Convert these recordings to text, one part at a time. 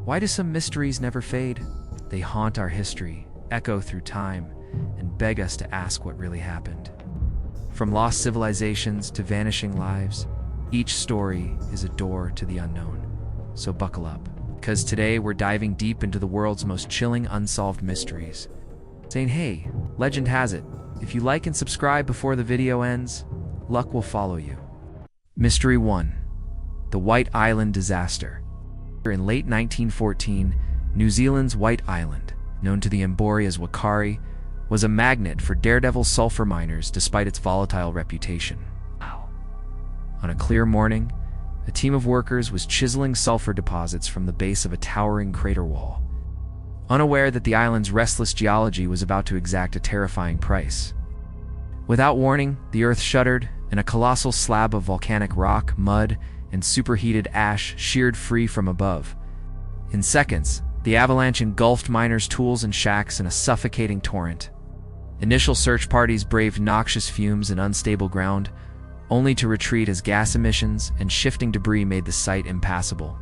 Why do some mysteries never fade? They haunt our history, echo through time, and beg us to ask what really happened. From lost civilizations to vanishing lives, each story is a door to the unknown. So buckle up, because today we're diving deep into the world's most chilling unsolved mysteries. Saying, hey, legend has it, if you like and subscribe before the video ends, luck will follow you. Mystery 1. The White Island Disaster. In late 1914, New Zealand's White Island, known to the Mbori as Wakari, was a magnet for daredevil sulfur miners despite its volatile reputation. On a clear morning, a team of workers was chiseling sulfur deposits from the base of a towering crater wall, unaware that the island's restless geology was about to exact a terrifying price. Without warning, the earth shuddered, and a colossal slab of volcanic rock, mud, and superheated ash sheared free from above. In seconds, the avalanche engulfed miners' tools and shacks in a suffocating torrent. Initial search parties braved noxious fumes and unstable ground, only to retreat as gas emissions and shifting debris made the site impassable.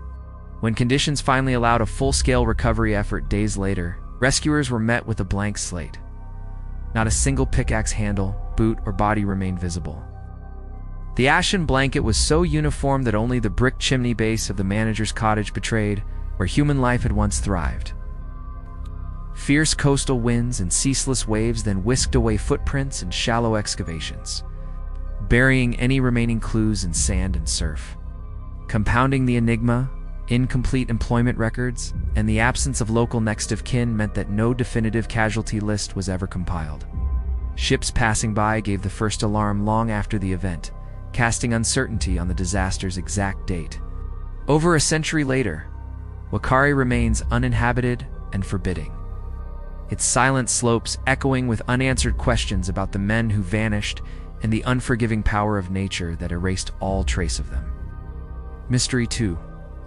When conditions finally allowed a full-scale recovery effort days later, rescuers were met with a blank slate. Not a single pickaxe handle, boot, or body remained visible. The ashen blanket was so uniform that only the brick chimney base of the manager's cottage betrayed where human life had once thrived. Fierce coastal winds and ceaseless waves then whisked away footprints and shallow excavations, burying any remaining clues in sand and surf. Compounding the enigma, incomplete employment records, and the absence of local next of kin meant that no definitive casualty list was ever compiled. Ships passing by gave the first alarm long after the event, casting uncertainty on the disaster's exact date. Over a century later, Wakari remains uninhabited and forbidding, its silent slopes echoing with unanswered questions about the men who vanished and the unforgiving power of nature that erased all trace of them. Mystery 2.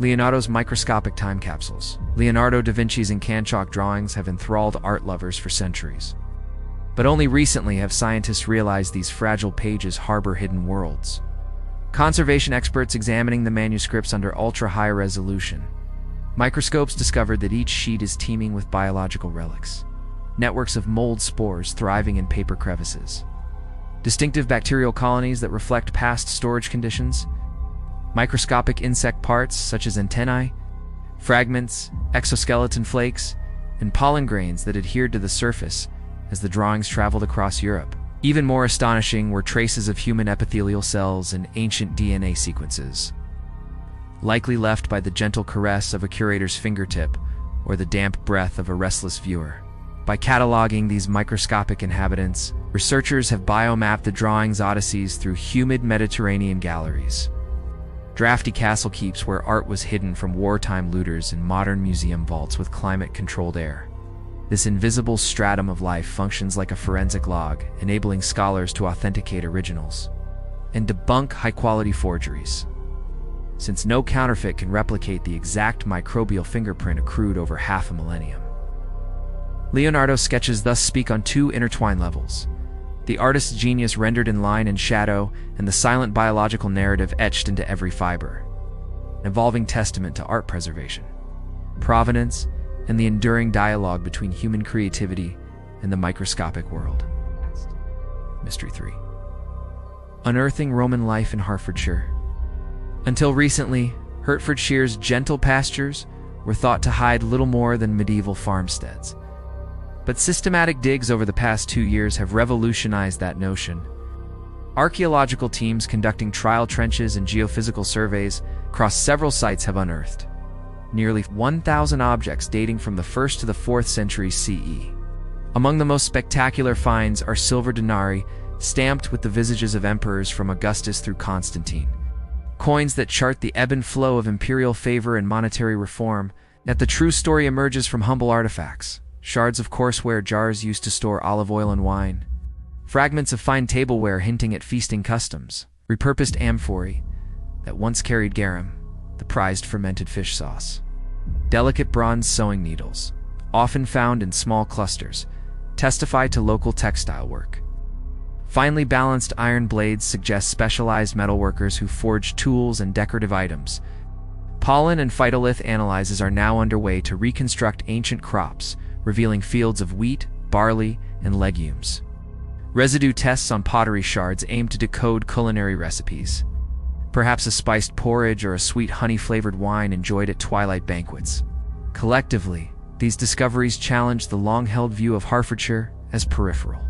Leonardo's microscopic time capsules. Leonardo da Vinci's Incan-chalk drawings have enthralled art lovers for centuries. But only recently have scientists realized these fragile pages harbor hidden worlds. Conservation experts examining the manuscripts under ultra-high resolution microscopes discovered that each sheet is teeming with biological relics, networks of mold spores thriving in paper crevices, distinctive bacterial colonies that reflect past storage conditions, microscopic insect parts such as antennae, fragments, exoskeleton flakes, and pollen grains that adhered to the surface as the drawings traveled across Europe. Even more astonishing were traces of human epithelial cells and ancient DNA sequences, likely left by the gentle caress of a curator's fingertip or the damp breath of a restless viewer. By cataloging these microscopic inhabitants, researchers have biomapped the drawing's odysseys through humid Mediterranean galleries, drafty castle keeps where art was hidden from wartime looters, and modern museum vaults with climate-controlled air. This invisible stratum of life functions like a forensic log, enabling scholars to authenticate originals and debunk high-quality forgeries, since no counterfeit can replicate the exact microbial fingerprint accrued over half a millennium. Leonardo's sketches thus speak on two intertwined levels: the artist's genius rendered in line and shadow, and the silent biological narrative etched into every fiber, an evolving testament to art preservation, provenance, and the enduring dialogue between human creativity and the microscopic world. Mystery 3. Unearthing Roman life in Hertfordshire. Until recently, Hertfordshire's gentle pastures were thought to hide little more than medieval farmsteads. But systematic digs over the past 2 years have revolutionized that notion. Archaeological teams conducting trial trenches and geophysical surveys across several sites have unearthed nearly 1,000 objects dating from the 1st to the 4th centuries CE. Among the most spectacular finds are silver denarii stamped with the visages of emperors from Augustus through Constantine, coins that chart the ebb and flow of imperial favor and monetary reform. Yet the true story emerges from humble artifacts: shards of courseware jars used to store olive oil and wine, fragments of fine tableware hinting at feasting customs, repurposed amphorae that once carried garum, the prized fermented fish sauce, delicate bronze sewing needles, often found in small clusters, testify to local textile work. Finely balanced iron blades suggest specialized metalworkers who forge tools and decorative items. Pollen and phytolith analyses are now underway to reconstruct ancient crops, revealing fields of wheat, barley, and legumes. Residue tests on pottery shards aim to decode culinary recipes. Perhaps a spiced porridge or a sweet honey-flavored wine enjoyed at twilight banquets. Collectively, these discoveries challenge the long-held view of Hertfordshire as peripheral.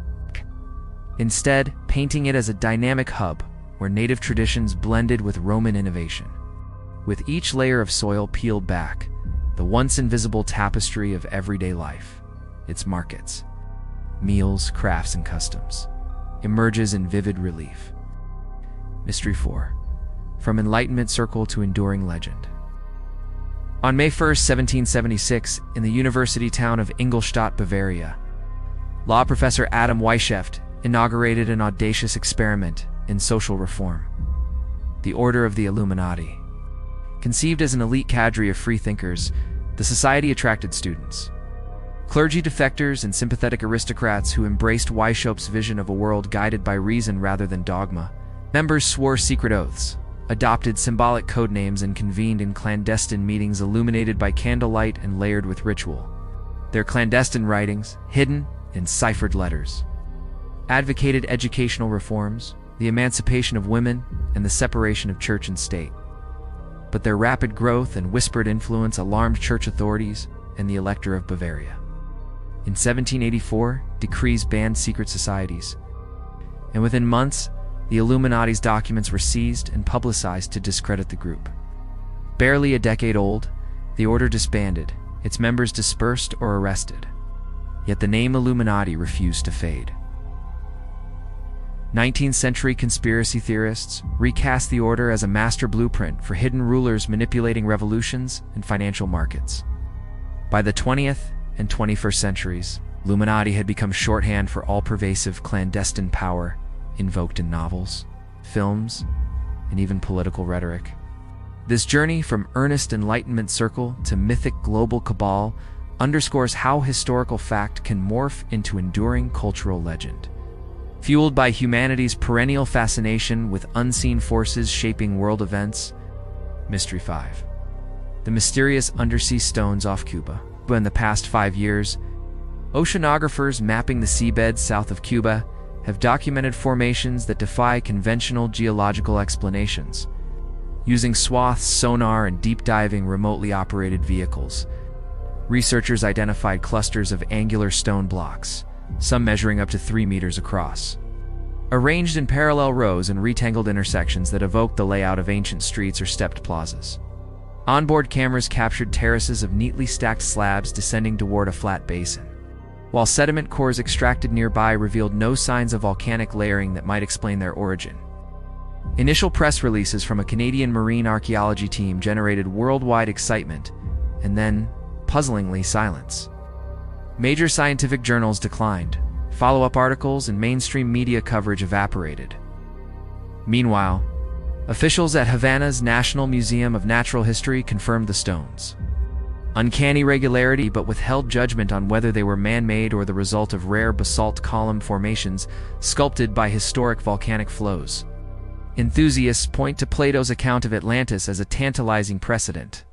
Instead, painting it as a dynamic hub where native traditions blended with Roman innovation. With each layer of soil peeled back, the once invisible tapestry of everyday life, its markets, meals, crafts, and customs, emerges in vivid relief. Mystery 4. From Enlightenment Circle to Enduring Legend. On May 1, 1776, in the university town of Ingolstadt, Bavaria, law professor Adam Weishaupt inaugurated an audacious experiment in social reform. The Order of the Illuminati. Conceived as an elite cadre of freethinkers, the society attracted students, clergy defectors, and sympathetic aristocrats who embraced Weishaupt's vision of a world guided by reason rather than dogma. Members swore secret oaths, adopted symbolic code names, and convened in clandestine meetings illuminated by candlelight and layered with ritual. Their clandestine writings, hidden in ciphered letters, advocated educational reforms, the emancipation of women, and the separation of church and state. But their rapid growth and whispered influence alarmed church authorities and the Elector of Bavaria. In 1784, decrees banned secret societies, and within months, the Illuminati's documents were seized and publicized to discredit the group. Barely a decade old, the order disbanded, its members dispersed or arrested. Yet the name Illuminati refused to fade. 19th century conspiracy theorists recast the order as a master blueprint for hidden rulers manipulating revolutions and financial markets. By the 20th and 21st centuries, Illuminati had become shorthand for all-pervasive clandestine power invoked in novels, films, and even political rhetoric. This journey from earnest Enlightenment circle to mythic global cabal underscores how historical fact can morph into enduring cultural legend. Fueled by humanity's perennial fascination with unseen forces shaping world events. Mystery 5. The mysterious undersea stones off Cuba. In the past 5 years, oceanographers mapping the seabed south of Cuba have documented formations that defy conventional geological explanations. Using swaths, sonar, and deep-diving remotely operated vehicles, researchers identified clusters of angular stone blocks, some measuring up to 3 meters across, arranged in parallel rows and retangled intersections that evoke the layout of ancient streets or stepped plazas. Onboard cameras captured terraces of neatly stacked slabs descending toward a flat basin, while sediment cores extracted nearby revealed no signs of volcanic layering that might explain their origin. Initial press releases from a Canadian marine archaeology team generated worldwide excitement, and then, puzzlingly, silence. Major scientific journals declined, follow-up articles and mainstream media coverage evaporated. Meanwhile, officials at Havana's National Museum of Natural History confirmed the stones. Uncanny regularity, but withheld judgment on whether they were man-made or the result of rare basalt column formations sculpted by historic volcanic flows. Enthusiasts point to Plato's account of Atlantis as a tantalizing precedent,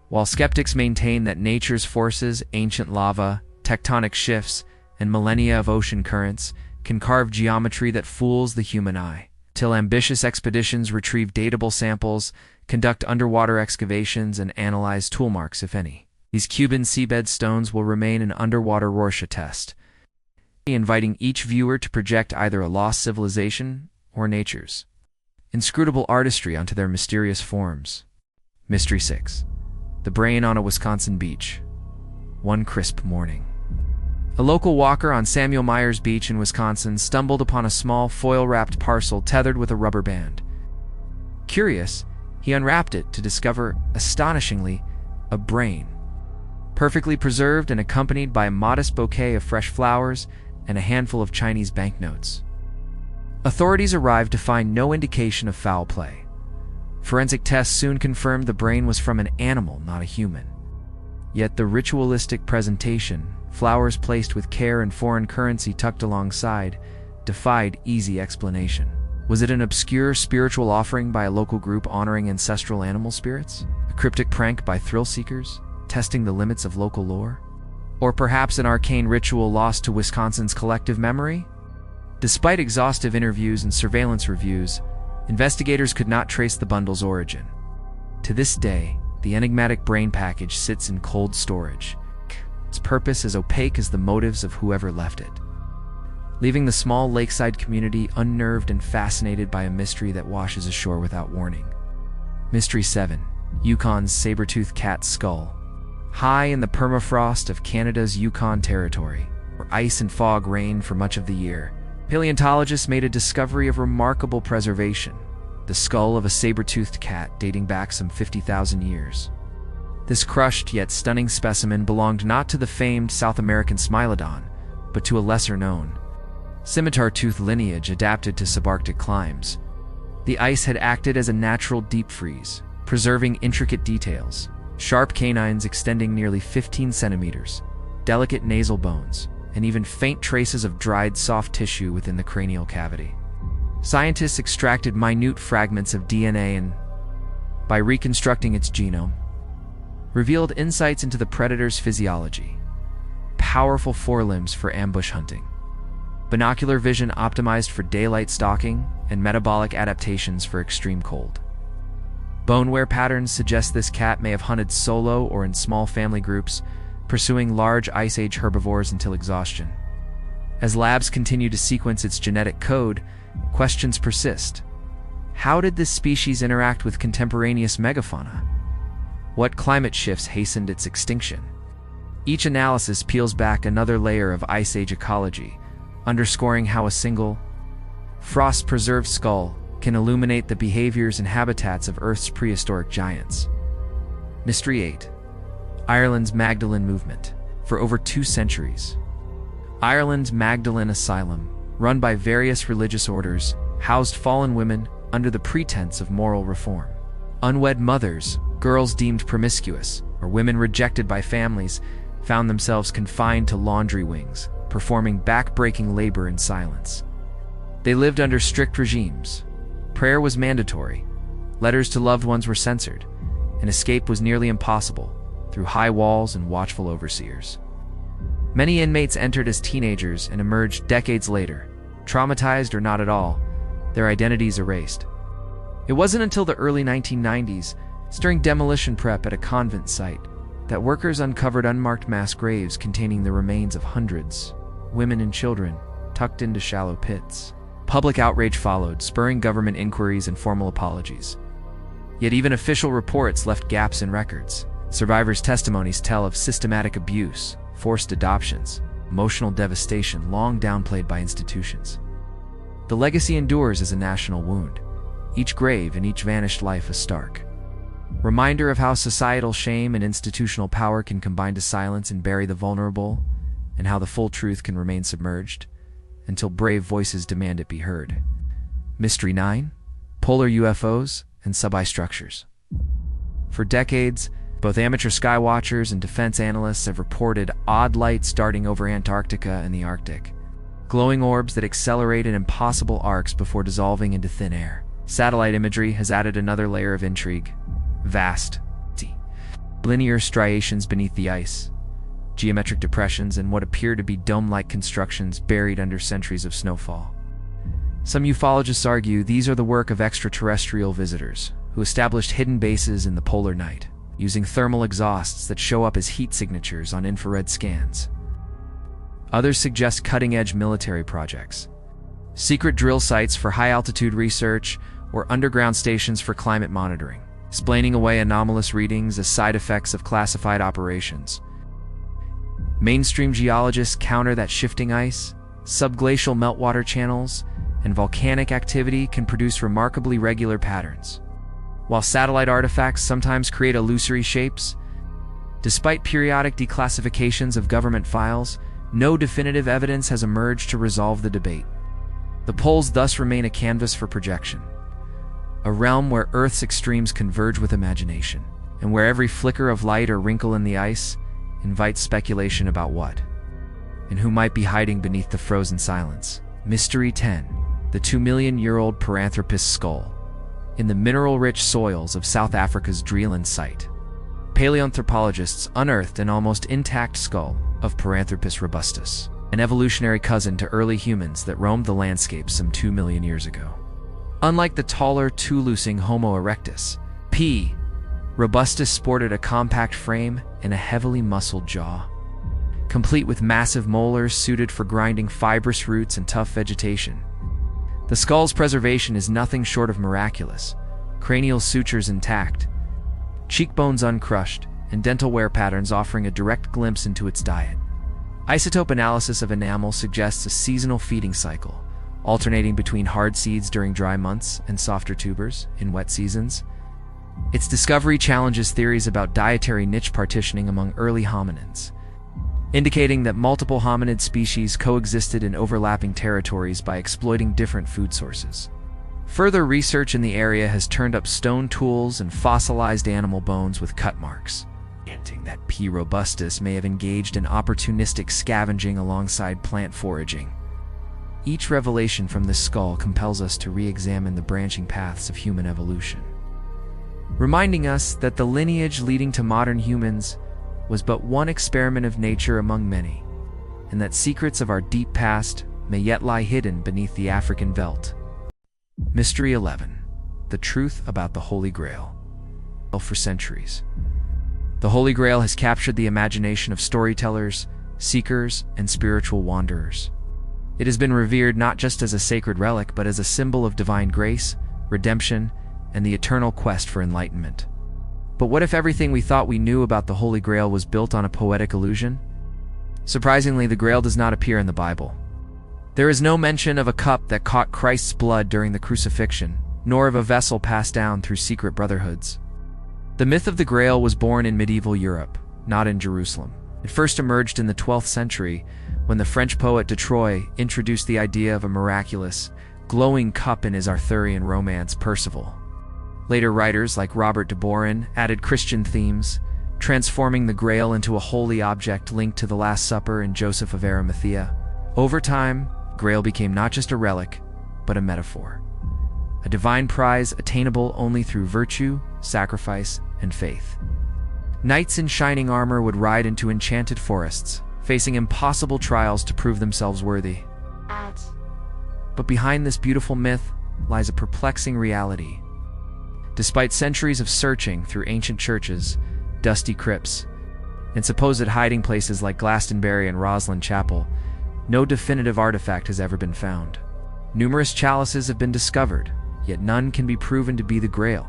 while skeptics maintain that nature's forces, ancient lava, tectonic shifts, and millennia of ocean currents can carve geometry that fools the human eye. Till ambitious expeditions retrieve datable samples, conduct underwater excavations, and analyze tool marks, if any. These Cuban seabed stones will remain an underwater Rorschach test, inviting each viewer to project either a lost civilization or nature's inscrutable artistry onto their mysterious forms. Mystery 6. The brain on a Wisconsin beach. One crisp morning, a local walker on Samuel Myers Beach in Wisconsin stumbled upon a small foil-wrapped parcel tethered with a rubber band. Curious, he unwrapped it to discover, astonishingly, a brain, perfectly preserved and accompanied by a modest bouquet of fresh flowers and a handful of Chinese banknotes. Authorities arrived to find no indication of foul play. Forensic tests soon confirmed the brain was from an animal, not a human. Yet the ritualistic presentation, flowers placed with care and foreign currency tucked alongside, defied easy explanation. Was it an obscure spiritual offering by a local group honoring ancestral animal spirits? A cryptic prank by thrill seekers, testing the limits of local lore? Or perhaps an arcane ritual lost to Wisconsin's collective memory? Despite exhaustive interviews and surveillance reviews, investigators could not trace the bundle's origin. To this day, the enigmatic brain package sits in cold storage, its purpose as opaque as the motives of whoever left it, leaving the small lakeside community unnerved and fascinated by a mystery that washes ashore without warning. Mystery 7. Yukon's saber-toothed cat skull. High in the permafrost of Canada's Yukon Territory, where ice and fog reign for much of the year, paleontologists made a discovery of remarkable preservation: the skull of a saber-toothed cat dating back some 50,000 years. This crushed yet stunning specimen belonged not to the famed South American Smilodon, but to a lesser-known scimitar-tooth lineage adapted to subarctic climes. The ice had acted as a natural deep freeze, preserving intricate details: sharp canines extending nearly 15 centimeters, delicate nasal bones, and even faint traces of dried soft tissue within the cranial cavity. Scientists extracted minute fragments of DNA and, by reconstructing its genome, revealed insights into the predator's physiology: powerful forelimbs for ambush hunting, binocular vision optimized for daylight stalking, and metabolic adaptations for extreme cold. Bone wear patterns suggest this cat may have hunted solo or in small family groups, pursuing large Ice Age herbivores until exhaustion. As labs continue to sequence its genetic code, questions persist. How did this species interact with contemporaneous megafauna? What climate shifts hastened its extinction? Each analysis peels back another layer of Ice Age ecology, underscoring how a single, frost-preserved skull can illuminate the behaviors and habitats of Earth's prehistoric giants. Mystery 8. Ireland's Magdalene Movement. For over 2 centuries, Ireland's Magdalene Asylum, run by various religious orders, housed fallen women under the pretense of moral reform. Unwed mothers, girls deemed promiscuous, or women rejected by families, found themselves confined to laundry wings, performing back-breaking labor in silence. They lived under strict regimes. Prayer was mandatory, letters to loved ones were censored, and escape was nearly impossible through high walls and watchful overseers. Many inmates entered as teenagers and emerged decades later, traumatized or not at all, their identities erased. It wasn't until the early 1990s, during demolition prep at a convent site, that workers uncovered unmarked mass graves containing the remains of hundreds, women and children, tucked into shallow pits. Public outrage followed, spurring government inquiries and formal apologies. Yet even official reports left gaps in records. Survivors' testimonies tell of systematic abuse, forced adoptions, emotional devastation long downplayed by institutions. The legacy endures as a national wound, each grave and each vanished life a stark reminder of how societal shame and institutional power can combine to silence and bury the vulnerable, and how the full truth can remain submerged until brave voices demand it be heard. Mystery 9. Polar UFOs and sub-ice structures. For decades, both amateur skywatchers and defense analysts have reported odd lights darting over Antarctica and the Arctic, glowing orbs that accelerate in impossible arcs before dissolving into thin air. Satellite imagery has added another layer of intrigue: vast, linear striations beneath the ice, geometric depressions, and what appear to be dome-like constructions buried under centuries of snowfall. Some ufologists argue these are the work of extraterrestrial visitors who established hidden bases in the polar night, using thermal exhausts that show up as heat signatures on infrared scans. Others suggest cutting-edge military projects, secret drill sites for high-altitude research, or underground stations for climate monitoring, explaining away anomalous readings as side effects of classified operations. Mainstream geologists counter that shifting ice, subglacial meltwater channels, and volcanic activity can produce remarkably regular patterns, while satellite artifacts sometimes create illusory shapes. Despite periodic declassifications of government files, no definitive evidence has emerged to resolve the debate. The poles thus remain a canvas for projection, a realm where Earth's extremes converge with imagination, and where every flicker of light or wrinkle in the ice invites speculation about what and who might be hiding beneath the frozen silence. Mystery 10. The 2-million-year-old Paranthropus skull. In the mineral-rich soils of South Africa's Drieland site, paleoanthropologists unearthed an almost intact skull of Paranthropus robustus, an evolutionary cousin to early humans that roamed the landscape some 2 million years ago. Unlike the taller, two-loosing Homo erectus, P. robustus sported a compact frame and a heavily muscled jaw, complete with massive molars suited for grinding fibrous roots and tough vegetation. The skull's preservation is nothing short of miraculous, cranial sutures intact, cheekbones uncrushed, and dental wear patterns offering a direct glimpse into its diet. Isotope analysis of enamel suggests a seasonal feeding cycle, alternating between hard seeds during dry months and softer tubers in wet seasons. Its discovery challenges theories about dietary niche partitioning among early hominins, indicating that multiple hominid species coexisted in overlapping territories by exploiting different food sources. Further research in the area has turned up stone tools and fossilized animal bones with cut marks, hinting that P. robustus may have engaged in opportunistic scavenging alongside plant foraging. Each revelation from this skull compels us to re-examine the branching paths of human evolution, reminding us that the lineage leading to modern humans was but one experiment of nature among many, and that secrets of our deep past may yet lie hidden beneath the African veldt. Mystery 11. The truth about the Holy Grail. For centuries, the Holy Grail has captured the imagination of storytellers, seekers, and spiritual wanderers. It has been revered not just as a sacred relic, but as a symbol of divine grace, redemption, and the eternal quest for enlightenment. But what if everything we thought we knew about the Holy Grail was built on a poetic illusion? Surprisingly, the Grail does not appear in the Bible. There is no mention of a cup that caught Christ's blood during the crucifixion, nor of a vessel passed down through secret brotherhoods. The myth of the Grail was born in medieval Europe, not in Jerusalem. It first emerged in the 12th century when the French poet de Troyes introduced the idea of a miraculous, glowing cup in his Arthurian romance Percival. Later writers like Robert de Boron added Christian themes, transforming the Grail into a holy object linked to the Last Supper and Joseph of Arimathea. Over time, Grail became not just a relic, but a metaphor. A divine prize attainable only through virtue, sacrifice, and faith. Knights in shining armor would ride into enchanted forests, facing impossible trials to prove themselves worthy. But behind this beautiful myth lies a perplexing reality. Despite centuries of searching through ancient churches, dusty crypts, and supposed hiding places like Glastonbury and Roslin Chapel, no definitive artifact has ever been found. Numerous chalices have been discovered, yet none can be proven to be the Grail.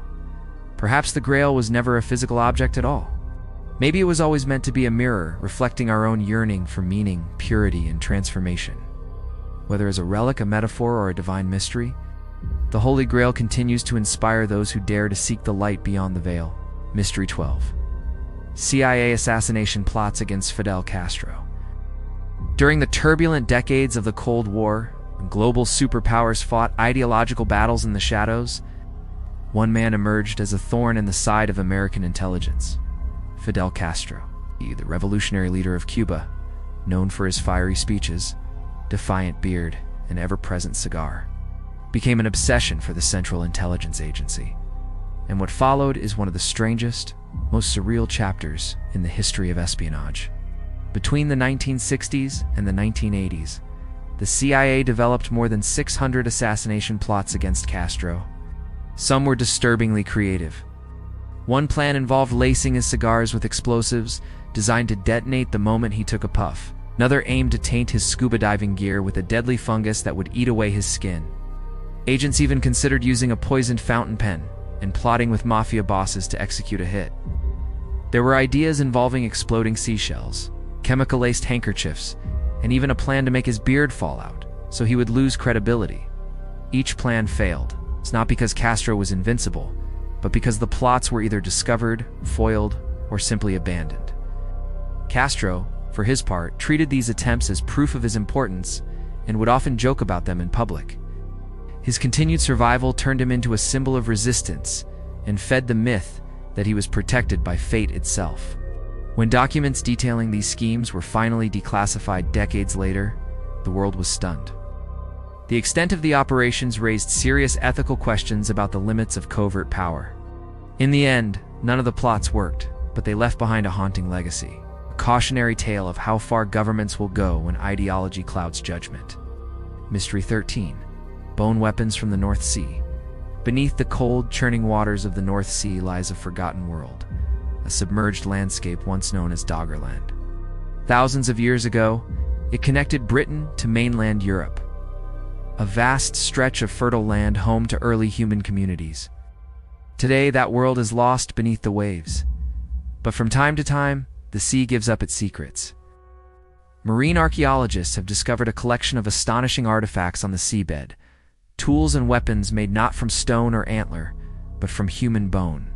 Perhaps the Grail was never a physical object at all. Maybe it was always meant to be a mirror, reflecting our own yearning for meaning, purity, and transformation. Whether as a relic, a metaphor, or a divine mystery, the Holy Grail continues to inspire those who dare to seek the light beyond the veil. Mystery 12. CIA assassination plots against Fidel Castro. During the turbulent decades of the Cold War, when global superpowers fought ideological battles in the shadows, one man emerged as a thorn in the side of American intelligence. Fidel Castro, the revolutionary leader of Cuba, known for his fiery speeches, defiant beard, and ever-present cigar, became an obsession for the Central Intelligence Agency. And what followed is one of the strangest, most surreal chapters in the history of espionage. Between the 1960s and the 1980s, the CIA developed more than 600 assassination plots against Castro. Some were disturbingly creative. One plan involved lacing his cigars with explosives designed to detonate the moment he took a puff. Another aimed to taint his scuba diving gear with a deadly fungus that would eat away his skin. Agents even considered using a poisoned fountain pen and plotting with mafia bosses to execute a hit. There were ideas involving exploding seashells, chemical-laced handkerchiefs, and even a plan to make his beard fall out, so he would lose credibility. Each plan failed. It's not because Castro was invincible, but because the plots were either discovered, foiled, or simply abandoned. Castro, for his part, treated these attempts as proof of his importance and would often joke about them in public. His continued survival turned him into a symbol of resistance and fed the myth that he was protected by fate itself. When documents detailing these schemes were finally declassified decades later, the world was stunned. The extent of the operations raised serious ethical questions about the limits of covert power. In the end, none of the plots worked. but they left behind a haunting legacy, a cautionary tale of how far governments will go when ideology clouds judgment. Mystery 13. Bone weapons from the North Sea. Beneath the cold, churning waters of the North Sea lies a forgotten world, a submerged landscape once known as Doggerland. Thousands of years ago, it connected Britain to mainland Europe, a vast stretch of fertile land home to early human communities. Today, that world is lost beneath the waves, but from time to time, the sea gives up its secrets. Marine archaeologists have discovered a collection of astonishing artifacts on the seabed, tools and weapons made not from stone or antler, but from human bone.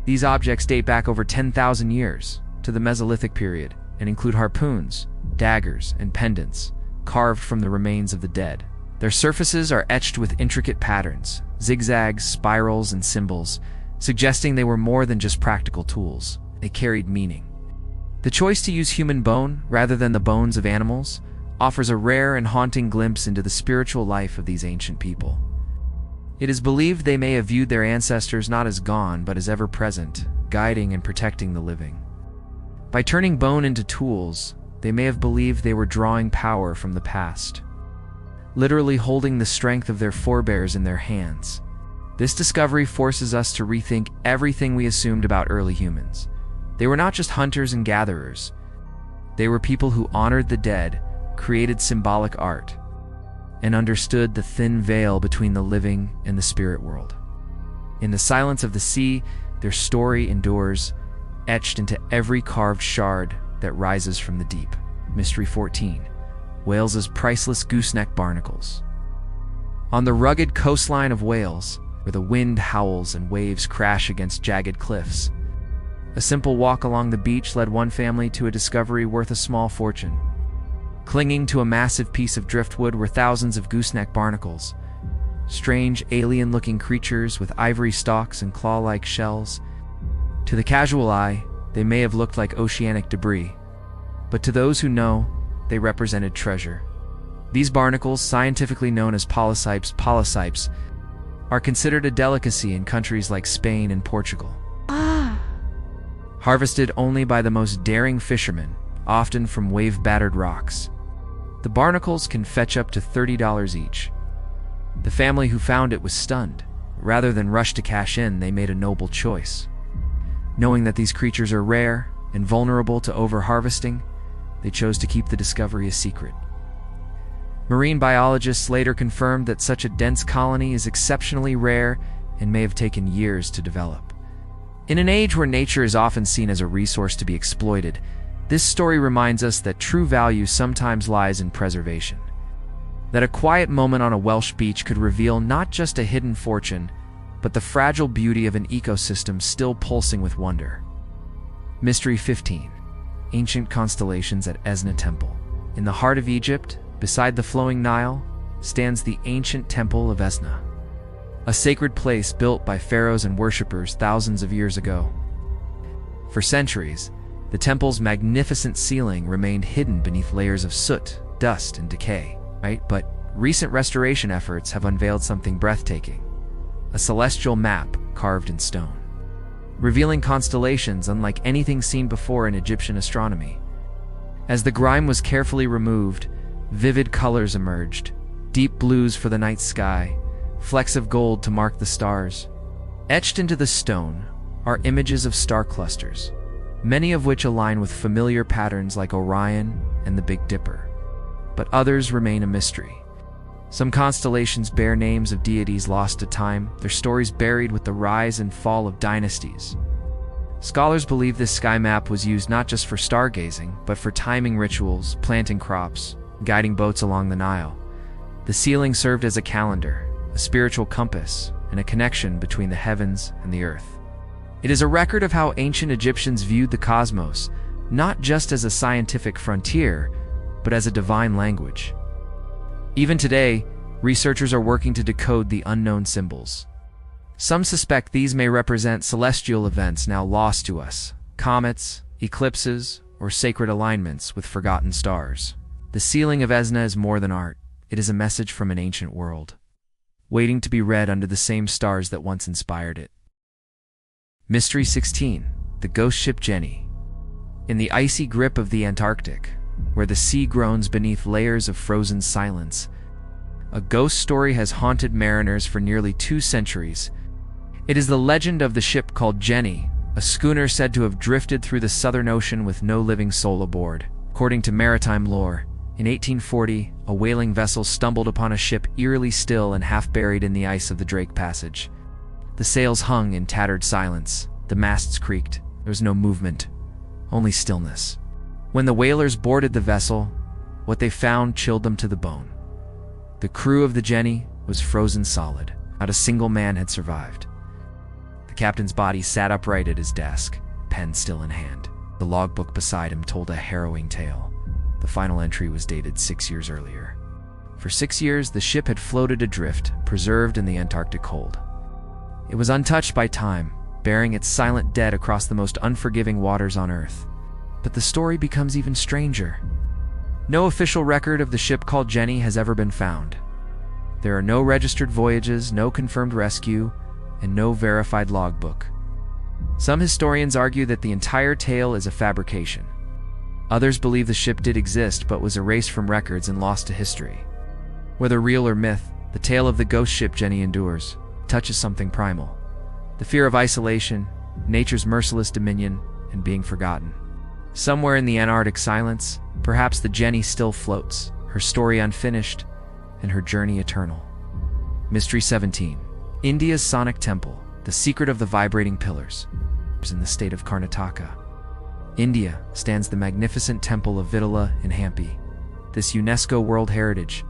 These objects date back over 10,000 years, to the Mesolithic period, and include harpoons, daggers, and pendants, carved from the remains of the dead. Their surfaces are etched with intricate patterns, zigzags, spirals, and symbols, suggesting they were more than just practical tools. They carried meaning. The choice to use human bone rather than the bones of animals offers a rare and haunting glimpse into the spiritual life of these ancient people. It is believed they may have viewed their ancestors not as gone but as ever present, guiding and protecting the living. By turning bone into tools, they may have believed they were drawing power from the past, literally holding the strength of their forebears in their hands. This discovery forces us to rethink everything we assumed about early humans. They were not just hunters and gatherers. They were people who honored the dead, created symbolic art, and understood the thin veil between the living and the spirit world. In the silence of the sea, their story endures, etched into every carved shard that rises from the deep. Mystery 14. Wales's priceless gooseneck barnacles. On the rugged coastline of Wales, where the wind howls and waves crash against jagged cliffs, a simple walk along the beach led one family to a discovery worth a small fortune. Clinging to a massive piece of driftwood were thousands of gooseneck barnacles, strange, alien-looking creatures with ivory stalks and claw-like shells. To the casual eye, they may have looked like oceanic debris, but to those who know, they represented treasure. These barnacles, scientifically known as polycypes, are considered a delicacy in countries like Spain and Portugal. Harvested only by the most daring fishermen, often from wave-battered rocks. The barnacles can fetch up to $30 each. The family who found it was stunned. Rather than rush to cash in, they made a noble choice. Knowing that these creatures are rare and vulnerable to over-harvesting, they chose to keep the discovery a secret. Marine biologists later confirmed that such a dense colony is exceptionally rare and may have taken years to develop. In an age where nature is often seen as a resource to be exploited, this story reminds us that true value sometimes lies in preservation. That a quiet moment on a Welsh beach could reveal not just a hidden fortune, but the fragile beauty of an ecosystem still pulsing with wonder. Mystery 15. Ancient constellations at Esna Temple. In the heart of Egypt, beside the flowing Nile, stands the ancient Temple of Esna, a sacred place built by pharaohs and worshippers thousands of years ago. For centuries, the temple's magnificent ceiling remained hidden beneath layers of soot, dust, and decay, But recent restoration efforts have unveiled something breathtaking: a celestial map carved in stone, revealing constellations unlike anything seen before in Egyptian astronomy. As the grime was carefully removed, vivid colors emerged: deep blues for the night sky, flecks of gold to mark the stars. Etched into the stone are images of star clusters, many of which align with familiar patterns like Orion and the Big Dipper. But others remain a mystery. Some constellations bear names of deities lost to time, their stories buried with the rise and fall of dynasties. Scholars believe this sky map was used not just for stargazing, but for timing rituals, planting crops, guiding boats along the Nile. The ceiling served as a calendar, a spiritual compass, and a connection between the heavens and the earth. It is a record of how ancient Egyptians viewed the cosmos, not just as a scientific frontier, but as a divine language. Even today, researchers are working to decode the unknown symbols. Some suspect these may represent celestial events now lost to us: comets, eclipses, or sacred alignments with forgotten stars. The ceiling of Esna is more than art. It is a message from an ancient world, waiting to be read under the same stars that once inspired it. Mystery 16. the ghost ship Jenny. In the icy grip of the Antarctic, where the sea groans beneath layers of frozen silence, a ghost story has haunted mariners for nearly 2 centuries. It is the legend of the ship called Jenny, a schooner said to have drifted through the Southern Ocean with no living soul aboard. According to maritime lore, in 1840, a whaling vessel stumbled upon a ship eerily still and half buried in the ice of the Drake Passage. The sails hung in tattered silence, the masts creaked, there was no movement, only stillness. When the whalers boarded the vessel, what they found chilled them to the bone. The crew of the Jenny was frozen solid. Not a single man had survived. The captain's body sat upright at his desk, pen still in hand. The logbook beside him told a harrowing tale. The final entry was dated 6 years earlier. For 6 years, the ship had floated adrift, preserved in the Antarctic cold. It was untouched by time, bearing its silent dead across the most unforgiving waters on Earth. But the story becomes even stranger. No official record of the ship called Jenny has ever been found. There are no registered voyages, no confirmed rescue, and no verified logbook. Some historians argue that the entire tale is a fabrication. Others believe the ship did exist but was erased from records and lost to history. Whether real or myth, the tale of the ghost ship Jenny endures, touches something primal. The fear of isolation, nature's merciless dominion, and being forgotten. Somewhere in the Antarctic silence, perhaps the Jenny still floats, her story unfinished, and her journey eternal. Mystery 17. India's Sonic Temple, the secret of the vibrating pillars. In the state of Karnataka, India, stands the magnificent temple of Vitala in Hampi. This UNESCO World Heritage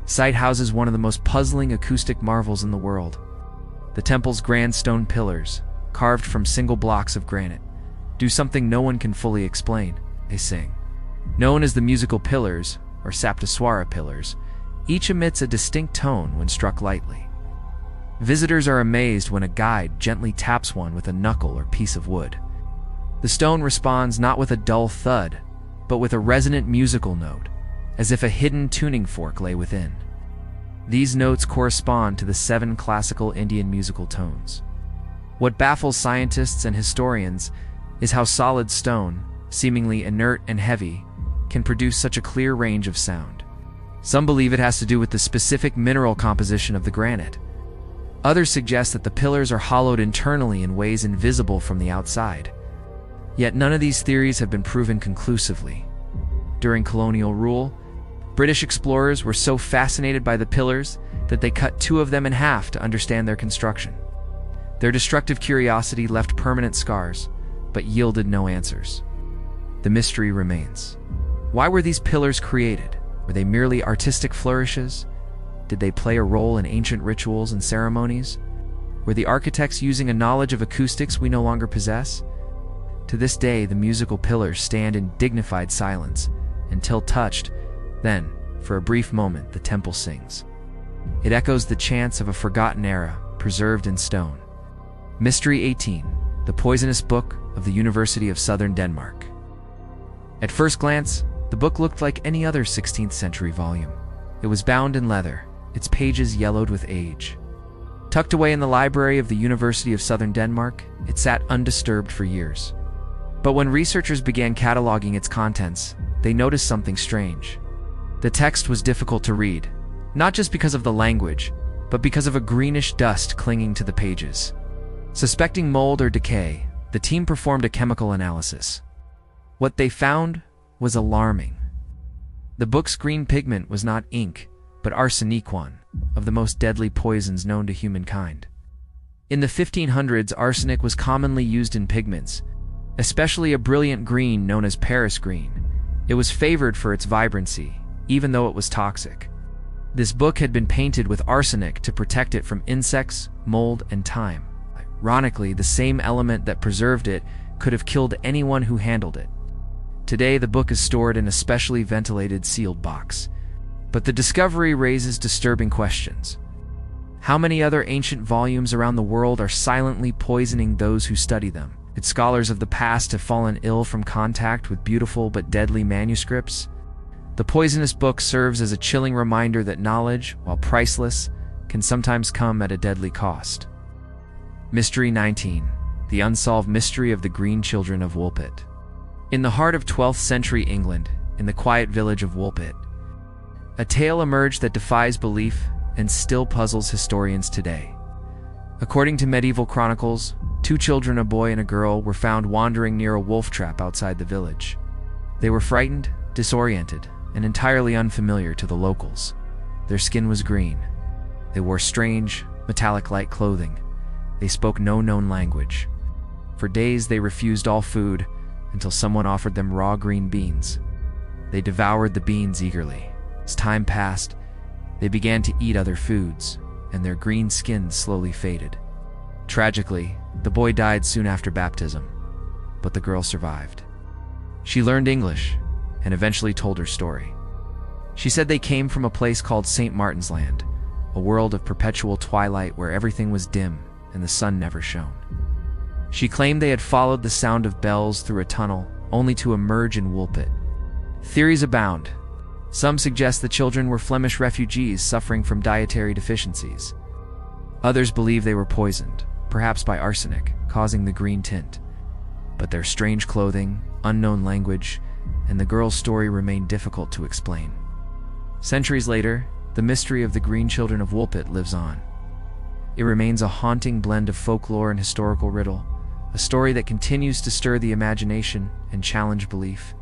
site houses one of the most puzzling acoustic marvels in the world. The temple's grand stone pillars, carved from single blocks of granite, do something no one can fully explain. They sing. Known as the musical pillars, or Saptaswara pillars, each emits a distinct tone when struck lightly. Visitors are amazed when a guide gently taps one with a knuckle or piece of wood. The stone responds not with a dull thud, but with a resonant musical note, as if a hidden tuning fork lay within. These notes correspond to the 7 classical Indian musical tones. What baffles scientists and historians is how solid stone, seemingly inert and heavy, can produce such a clear range of sound. Some believe it has to do with the specific mineral composition of the granite. Others suggest that the pillars are hollowed internally in ways invisible from the outside. Yet none of these theories have been proven conclusively. During colonial rule, British explorers were so fascinated by the pillars that they cut 2 of them in half to understand their construction. Their destructive curiosity left permanent scars, but yielded no answers. The mystery remains. Why were these pillars created? Were they merely artistic flourishes? Did they play a role in ancient rituals and ceremonies? Were the architects using a knowledge of acoustics we no longer possess? To this day, the musical pillars stand in dignified silence, until touched. Then, for a brief moment, the temple sings. It echoes the chants of a forgotten era, preserved in stone. Mystery 18. The Poisonous Book of the University of Southern Denmark. At first glance, the book looked like any other 16th century volume. It was bound in leather, its pages yellowed with age. Tucked away in the library of the University of Southern Denmark, it sat undisturbed for years. But when researchers began cataloging its contents, they noticed something strange. The text was difficult to read, not just because of the language, but because of a greenish dust clinging to the pages. Suspecting mold or decay, the team performed a chemical analysis. What they found was alarming. The book's green pigment was not ink, but arsenic, one of the most deadly poisons known to humankind. In the 1500s, arsenic was commonly used in pigments, especially a brilliant green known as Paris green. It was favored for its vibrancy, even though it was toxic. This book had been painted with arsenic to protect it from insects, mold, and time. Ironically, the same element that preserved it could have killed anyone who handled it. Today, the book is stored in a specially ventilated sealed box. But the discovery raises disturbing questions. How many other ancient volumes around the world are silently poisoning those who study them? Did scholars of the past have fallen ill from contact with beautiful but deadly manuscripts? The poisonous book serves as a chilling reminder that knowledge, while priceless, can sometimes come at a deadly cost. Mystery 19. the unsolved mystery of the Green Children of Woolpit. In the heart of 12th century England, in the quiet village of Woolpit, a tale emerged that defies belief and still puzzles historians today. According to medieval chronicles, two children, a boy and a girl, were found wandering near a wolf trap outside the village. They were frightened, disoriented, and entirely unfamiliar to the locals. Their skin was green. They wore strange, metallic-like clothing. They spoke no known language. For days they refused all food until someone offered them raw green beans. They devoured the beans eagerly. As time passed, they began to eat other foods, and their green skins slowly faded. Tragically, the boy died soon after baptism, but the girl survived. She learned English and eventually told her story. She said they came from a place called St. Martin's Land, a world of perpetual twilight where everything was dim and the sun never shone. She claimed they had followed the sound of bells through a tunnel, only to emerge in Woolpit. Theories abound. Some suggest the children were Flemish refugees suffering from dietary deficiencies. Others believe they were poisoned, perhaps by arsenic, causing the green tint. But their strange clothing, unknown language, and the girl's story remain difficult to explain. Centuries later, the mystery of the Green Children of Woolpit lives on. It remains a haunting blend of folklore and historical riddle, a story that continues to stir the imagination and challenge belief.